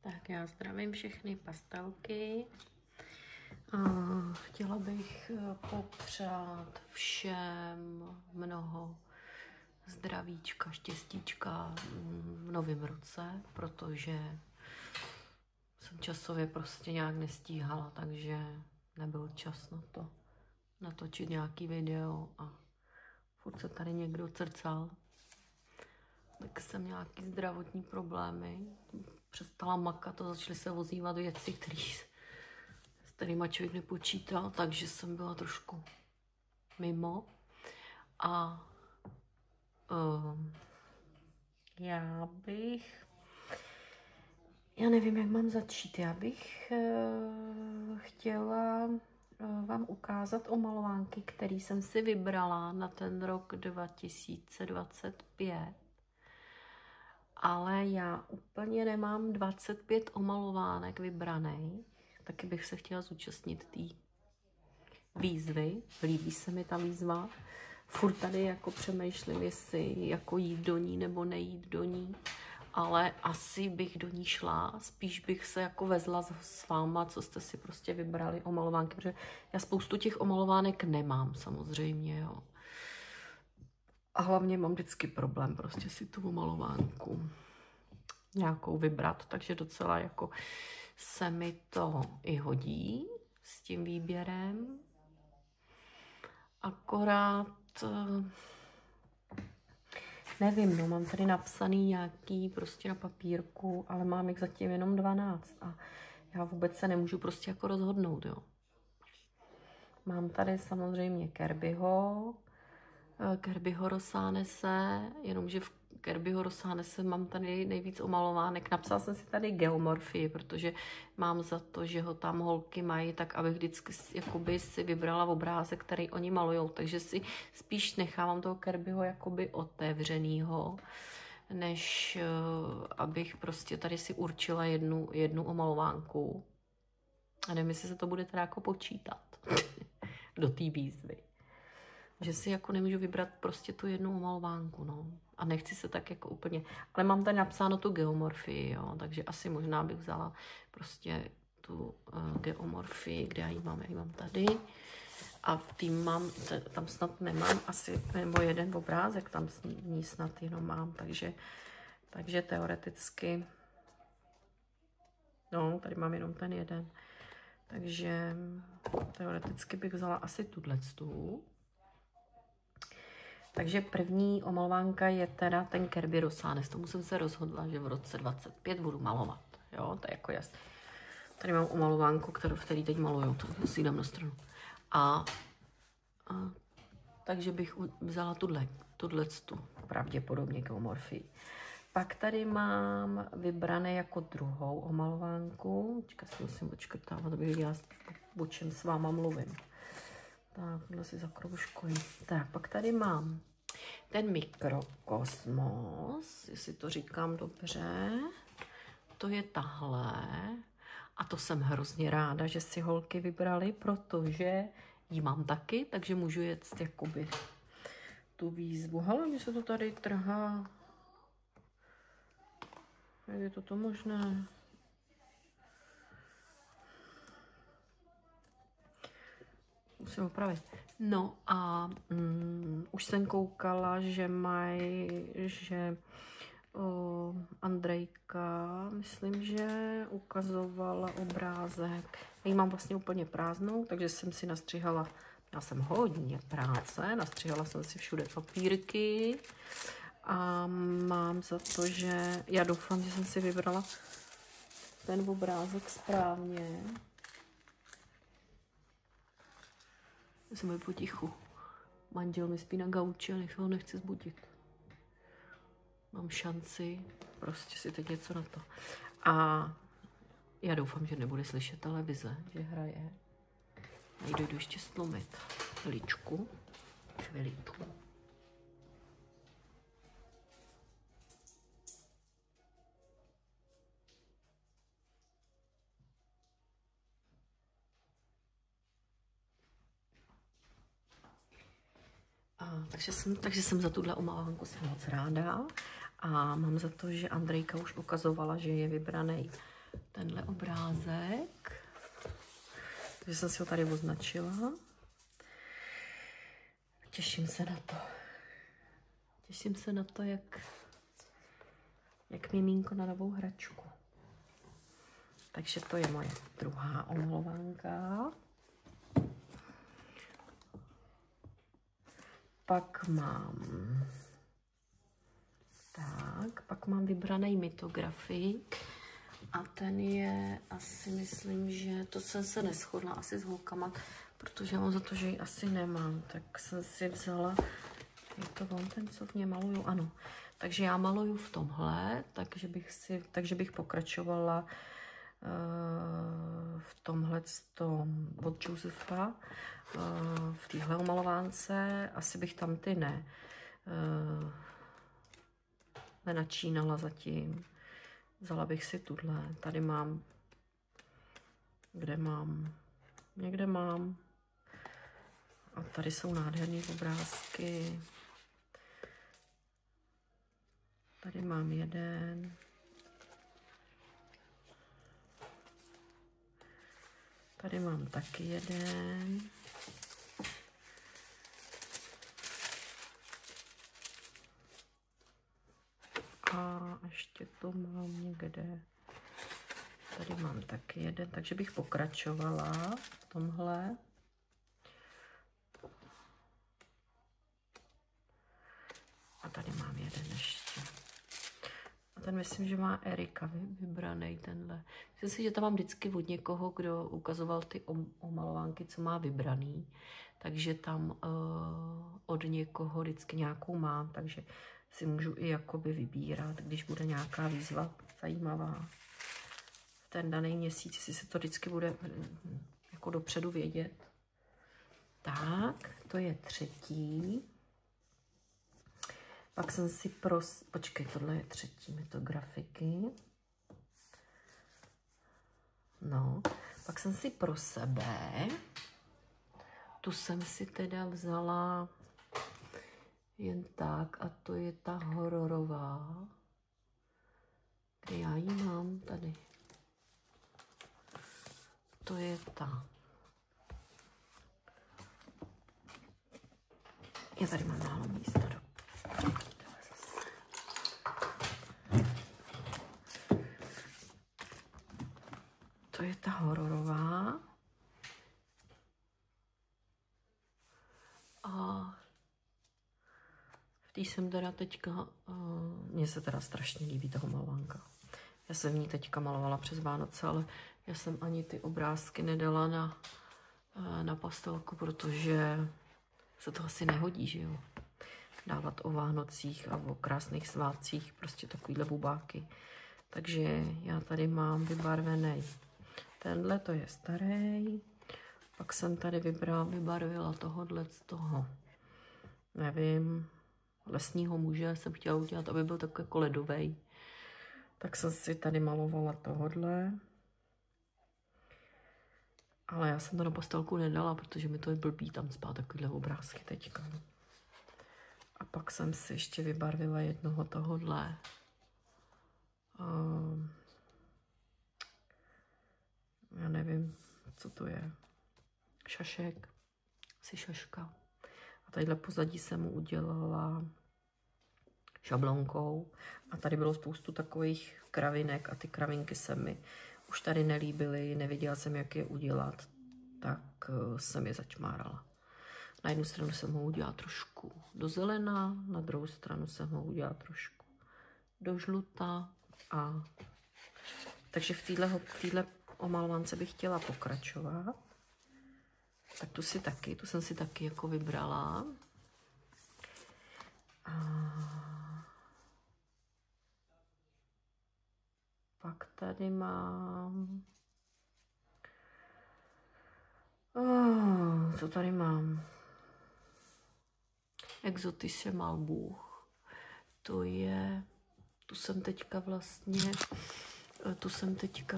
Tak já zdravím všechny pastelky. Chtěla bych popřát všem mnoho zdravíčka, štěstíčka v novém roce, protože jsem časově prostě nějak nestíhala, takže nebyl čas na to natočit nějaký video a furt se tady někdo crcal. Tak jsem nějaký zdravotní problémy, přestala makat a začaly se ozývat věci, s kterýma člověk nepočítal, takže jsem byla trošku mimo. A já nevím, jak mám začít. Já bych chtěla vám ukázat omalovánky, které jsem si vybrala na ten rok 2025. Ale já úplně nemám 25 omalovánek vybraných. Taky bych se chtěla zúčastnit té výzvy. Líbí se mi ta výzva. Furt tady jako přemýšlím, jestli jako jít do ní nebo nejít do ní. Ale asi bych do ní šla. Spíš bych se jako vezla s váma, co jste si prostě vybrali omalovánky. Protože já spoustu těch omalovánek nemám samozřejmě, jo. A hlavně mám vždycky problém prostě si tu omalovánku nějakou vybrat, takže docela jako se mi to i hodí s tím výběrem. Akorát nevím, no, mám tady napsaný nějaký prostě na papírku, ale mám jich zatím jenom 12 a já vůbec se nemůžu prostě jako rozhodnout, jo. Mám tady samozřejmě Kerbyho Rosanese, jenomže v Kerbyho Rosanese mám tady nejvíc omalovánek. Napsala jsem si tady geomorfii, protože mám za to, že ho tam holky mají, tak abych vždycky jakoby si vybrala obrázek, který oni malujou. Takže si spíš nechávám toho Kerbyho jakoby otevřenýho, než abych prostě tady si určila jednu omalovánku. A nevím, jestli se to bude teda jako počítat do té výzvy. Že si jako nemůžu vybrat prostě tu jednu omalovánku, no. A nechci se tak jako úplně, ale mám tady napsáno tu geomorfii, jo, takže asi možná bych vzala prostě tu geomorfii, kde já ji mám tady. A v tým mám, tam snad nemám asi, nebo jeden obrázek, tam ní snad jenom mám, takže teoreticky, no, tady mám jenom ten jeden. Takže teoreticky bych vzala asi tuto. Takže první omalovánka je teda ten Kerby Rosanes. Tomu jsem se rozhodla, že v roce 25 budu malovat. Jo, to je jako jasné. Tady mám omalovánku, který teď maluju. To si dám na stranu. Takže bych vzala tuto pravděpodobně geomorfii. Pak tady mám vybrané jako druhou omalovánku. Počkej, si musím odškrtávat, abych viděla, o čem s váma mluvím. Tak, tohle si zakroužkuji. Tak, pak tady mám ten Mikrokosmos, jestli to říkám dobře. To je tahle. A to jsem hrozně ráda, že si holky vybrali, protože ji mám taky, takže můžu jet jakoby tu výzvu. Hele, mi se to tady trhá. Jak je to možné? Musím opravit. No a už jsem koukala, že Andrejka, myslím, že ukazovala obrázek. Já ji mám vlastně úplně prázdnou, takže jsem si nastřihala, já jsem hodně práce, nastřihala jsem si všude papírky a mám za to, že já doufám, že jsem si vybrala ten obrázek správně. Jsem je potichu. Manžel mi spí na gauči a ho nechci zbudit. Mám šanci prostě si teď něco na to. A já doufám, že nebude slyšet televize, že hraje. A jdu ještě stlumit chviličku. Takže jsem za tuhle omalovánku moc ráda a mám za to, že Andrejka už ukazovala, že je vybraný tenhle obrázek. Takže jsem si ho tady označila. Těším se na to. Těším se na to, jak miminko na novou hračku. Takže to je moje druhá omalovánka. Pak mám vybraný mytografik a ten je asi, myslím, že to jsem se neshodla asi s holkama, protože mám za to, že ji asi nemám, tak jsem si vzala, je to on ten, co v něm maluju, ano. Takže já maluju v tomhle, takže bych pokračovala v tomhle od Josefa, v téhle omalovánce, asi bych tam ty nenačínala zatím. Vzala bych si tuhle, tady mám, někde mám. A tady jsou nádherné obrázky. Tady mám jeden. Tady mám taky jeden. A ještě to mám někde. Tady mám taky jeden, takže bych pokračovala v tomhle. A tady mám jeden ještě. A ten myslím, že má Erika vybraný tenhle. Myslím si, že tam mám vždycky od někoho, kdo ukazoval ty omalovánky, co má vybraný. Takže tam od někoho vždycky nějakou mám, takže si můžu i jakoby vybírat, když bude nějaká výzva zajímavá. Ten daný měsíc, jestli se to vždycky bude jako dopředu vědět. Tak, to je třetí. Pak jsem si počkej, tohle je třetí mytografiky. No, pak jsem si pro sebe, tu jsem si teda vzala jen tak a to je ta hororová. Kde já ji mám? Tady. To je ta. Já tady mám málo místa. To je ta hororová. A v té jsem teda teďka, mně se teda strašně líbí ta malovánka. Já jsem v ní teďka malovala přes Vánoce, ale já jsem ani ty obrázky nedala na pastelku, protože se to asi nehodí, že jo. Dávat o Vánocích a o krásných svátcích, prostě takovýhle bubáky. Takže já tady mám vybarvený. Tenhle to je starý. Pak jsem tady vybarvila tohodle z toho, nevím, lesního muže jsem chtěla udělat, aby byl takový jako ledovej. Tak jsem si tady malovala tohodle. Ale já jsem to na pastelku nedala, protože mi to je blbý tam spát takovýhle obrázky teďka. A pak jsem si ještě vybarvila jednoho tohodle. Já nevím, co to je. Šašek. Asi šaška. A tadyhle pozadí jsem mu udělala šablonkou. A tady bylo spoustu takových kravinek a ty kravinky se mi už tady nelíbily, nevěděla jsem, jak je udělat, tak jsem je začmárala. Na jednu stranu jsem ho udělala trošku do zelena, na druhou stranu jsem ho udělala trošku do žluta. Takže v téhle omalovance bych chtěla pokračovat. Tak tu jsem si taky jako vybrala. A pak tady mám... co tady mám? Exotische Malbuch. To je... Tu jsem teďka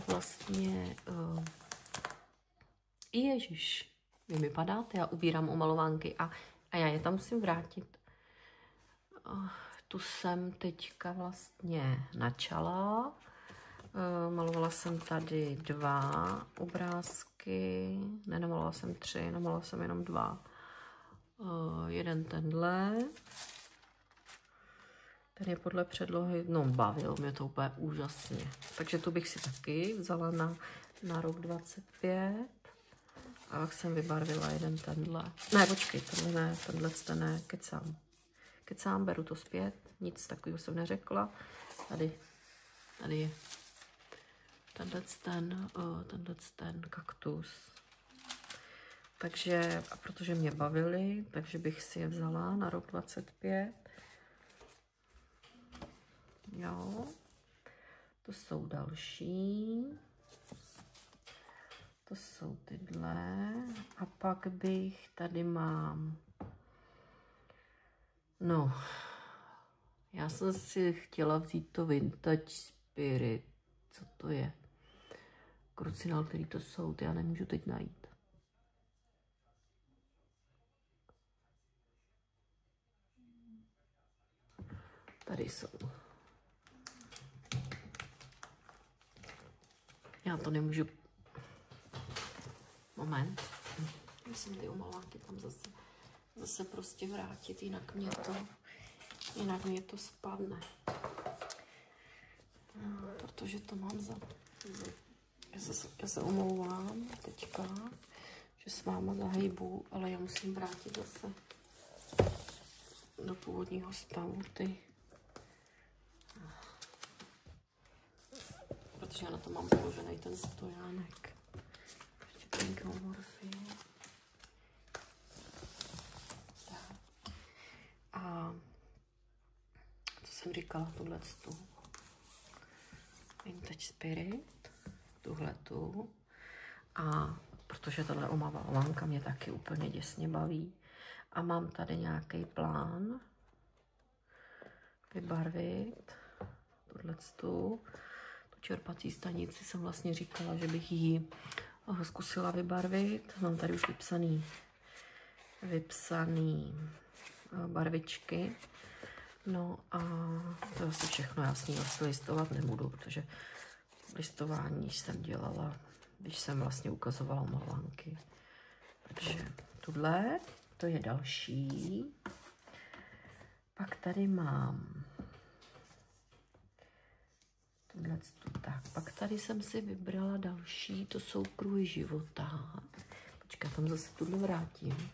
vlastně... Ježiš, vy mi padáte, já ubírám omalovánky a já je tam musím vrátit. Tu jsem teďka vlastně načala. Malovala jsem tady 2 obrázky, nemalovala jsem 3, namalovala jsem jenom 2. Jeden tenhle, ten je podle předlohy, no bavil mě to úplně úžasně. Takže tu bych si taky vzala na rok 25. A pak jsem vybarvila jeden tenhle. Ne, počkej, tenhle ne, tenhle ne, kecám, beru to zpět, nic takového jsem neřekla. Tady je tenhle ten kaktus. Takže, a protože mě bavili, takže bych si je vzala na rok 25. Jo, to jsou další. To jsou tyhle. A pak bych tady mám, no, já jsem si chtěla vzít to Vintage Spirit. Co to je? Krucinál, který to jsou, ty já nemůžu teď najít. Tady jsou. Já to nemůžu. Moment. Musím ty omaláky tam zase prostě vrátit, jinak mě to spadne. Protože to mám já se omlouvám teďka, že s váma zahejbu, ale já musím vrátit zase do původního stavu ty. Protože já na to mám položený ten stojánek. Ještě ten geomorfie. Tak. A co jsem říkala, tuhletu Vintage Spirit, tuhletu. A protože tahle omalovánka mě taky úplně děsně baví. A mám tady nějaký plán vybarvit tuhletu. Čerpací stanici jsem vlastně říkala, že bych ji zkusila vybarvit. Mám tady už vypsaný barvičky. No a to je asi všechno. Já s ní vlastně listovat nebudu, protože listování jsem dělala, když jsem vlastně ukazovala malovánky. Takže tuhle, to je další. Pak tady mám tak, pak tady jsem si vybrala další, to jsou kruhy života. Počkej, tam zase tuhle vrátím.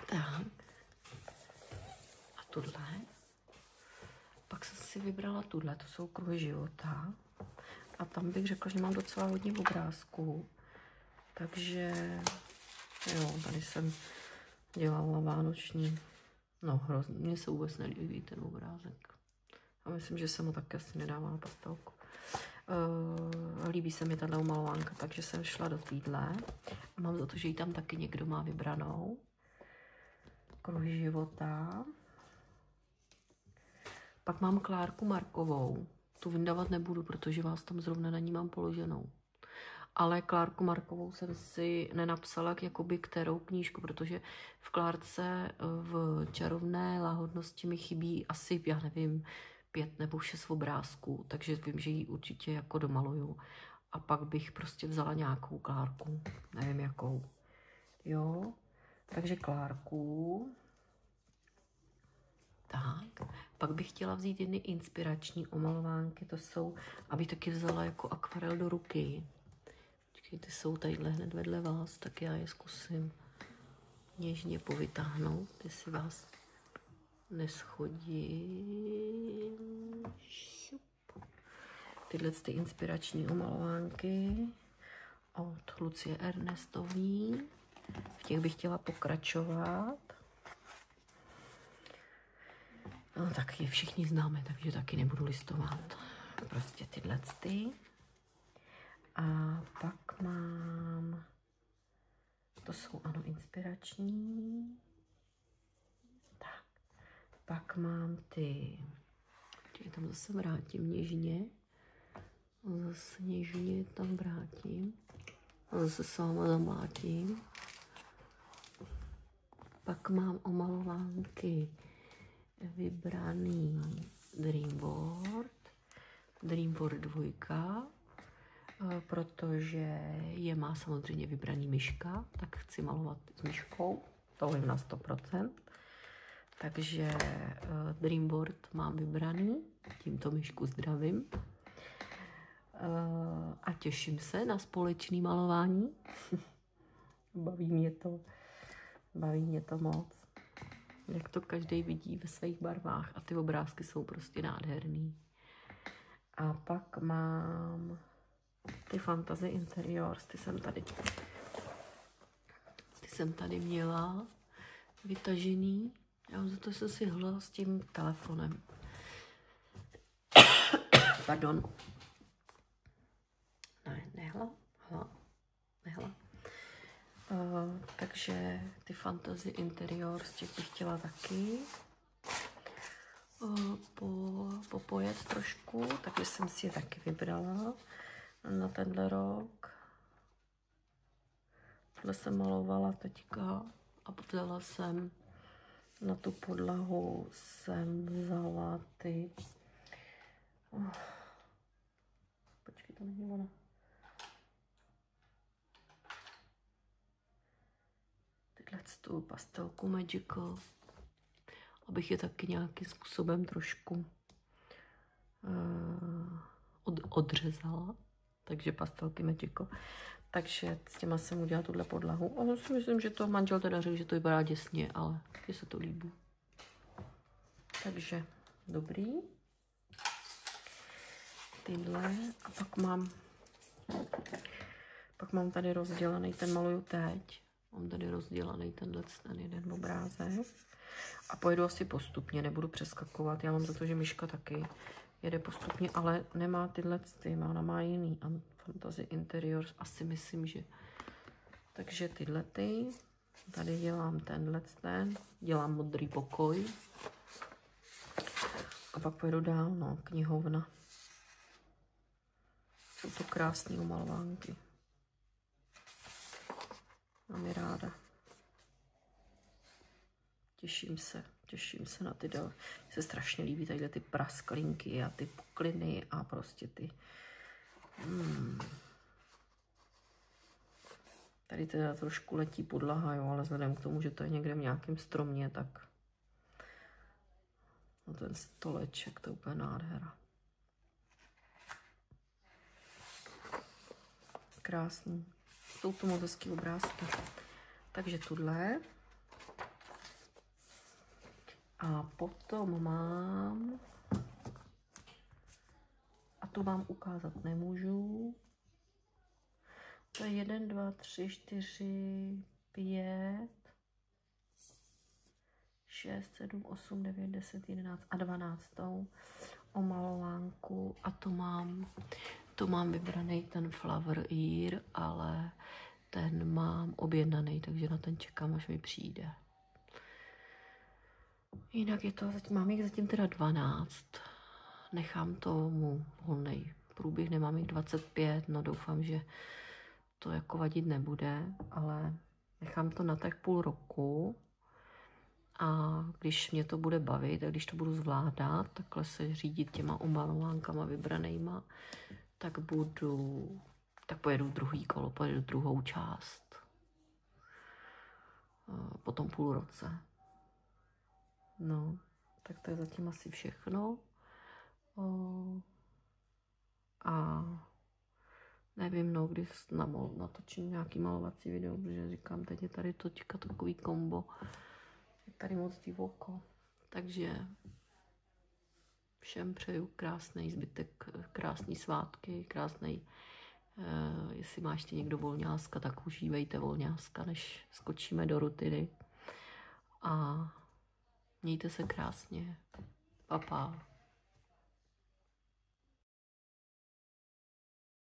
Tak. A tuhle. Pak jsem si vybrala tuhle, to jsou kruhy života. A tam bych řekla, že mám docela hodně obrázků. Takže, jo, tady jsem dělala vánoční. No, hrozně, mně se vůbec nelíbí ten obrázek. A myslím, že jsem ho taky asi nedává na pastelku. Líbí se mi tato malovánka, takže jsem šla do týdle. A mám za to, že ji tam taky někdo má vybranou. Kruhy života. Pak mám Klárku Markovou. Tu vyndavat nebudu, protože vás tam zrovna na ní mám položenou. Ale Klárku Markovou jsem si nenapsala jakoby kterou knížku, protože v Klárce v čarovné láhodnosti mi chybí asi, já nevím, 5 nebo 6 obrázků, takže vím, že ji určitě jako domaluju. A pak bych prostě vzala nějakou Klárku, nevím jakou. Jo, takže Klárku. Tak, pak bych chtěla vzít jedny inspirační omalovánky, to jsou, abych taky vzala jako akvarel do ruky. Počkejte, jsou tadyhle hned vedle vás, tak já je zkusím něžně povytáhnout, jestli vás neschodím. Tyhle ty inspirační omalovánky od Lucie Ernestový. V těch bych chtěla pokračovat. No, tak je všichni známe, takže taky nebudu listovat. Prostě tyhle ty. A pak mám, to jsou ano inspirační. Tak. Pak mám ty, tam zase vrátím něžně. Zase něžně tam vrátím. A zase sama zamlátím. Pak mám omalovánky vybraný Dreamboard. Dreamboard 2, protože je má samozřejmě vybraný myška, tak chci malovat s myškou, to vím na 100%. Takže Dreamboard mám vybraný, tímto myšku zdravím. A těším se na společné malování. Baví mě to moc. Jak to každý vidí ve svých barvách a ty obrázky jsou prostě nádherný. A pak mám ty Fantasy Interiors, ty jsem tady měla vytažený. Já za to jsem si hlela s tím telefonem. Pardon. Ne, nehla. Takže ty Fantasy Interiors těch bych chtěla taky popojet trošku, takže jsem si je taky vybrala na tenhle rok. Tohle jsem malovala teďka a vzala jsem na tu podlahu vzala ty... Počkej, to není ona. Tu pastelku Magical, abych je taky nějakým způsobem trošku odřezala. Takže pastelky Magical. Takže s těma jsem udělala tuhle podlahu. A si myslím, že to manžel teda řekl, že to vypadá děsně, ale že se to líbí. Takže dobrý. Tyhle. A pak mám tady rozdělaný, ten maluju teď. Mám tady rozdělaný ten jeden obrázek a pojedu asi postupně, nebudu přeskakovat. Já mám za to, že myška taky jede postupně, ale nemá tyhle, ona má jiný. A Fantasy Interiors asi myslím, že... Takže tyhle ty, tady dělám dělám modrý pokoj a pak pojedu dál, no, knihovna. Jsou to krásné umalovánky. Mám je ráda. Těším se na ty dál. Mně se strašně líbí tadyhle ty prasklinky a ty pukliny a prostě ty... Tady teda trošku letí podlaha, jo, ale vzhledem k tomu, že to je někde v nějakém stromě, tak... No ten stoleček, to je úplně nádhera. Krásný. Jsou to moc hezký obrázky. Takže tuhle. A potom mám... A tu vám ukázat nemůžu. To je 1, 2, 3, 4, 5, 6, 7, 8, 9, 10, 11 a 12. Omalovánku. A to mám vybraný ten Flower Ear, ale ten mám objednaný, takže na ten čekám, až mi přijde. Jinak je to, mám jich zatím teda 12. Nechám tomu volnej průběh, nemám jich 25, no doufám, že to jako vadit nebude, ale nechám to na tak půl roku. A když mě to bude bavit a když to budu zvládat, takhle se řídit těma umalovánkama vybranýma, tak pojedu druhý kolo, pojedu druhou část. Po tom půl roce. No, tak to je zatím asi všechno. A nevím, no, kdy natočím nějaký malovací video, protože říkám, teď je tady točka takový kombo. Je tady moc divoko. Takže všem přeju krásný zbytek, krásný svátky, krásný. Jestli má ještě někdo volňáska, tak užívejte volňáska, než skočíme do rutiny. A mějte se krásně. Pa, pa.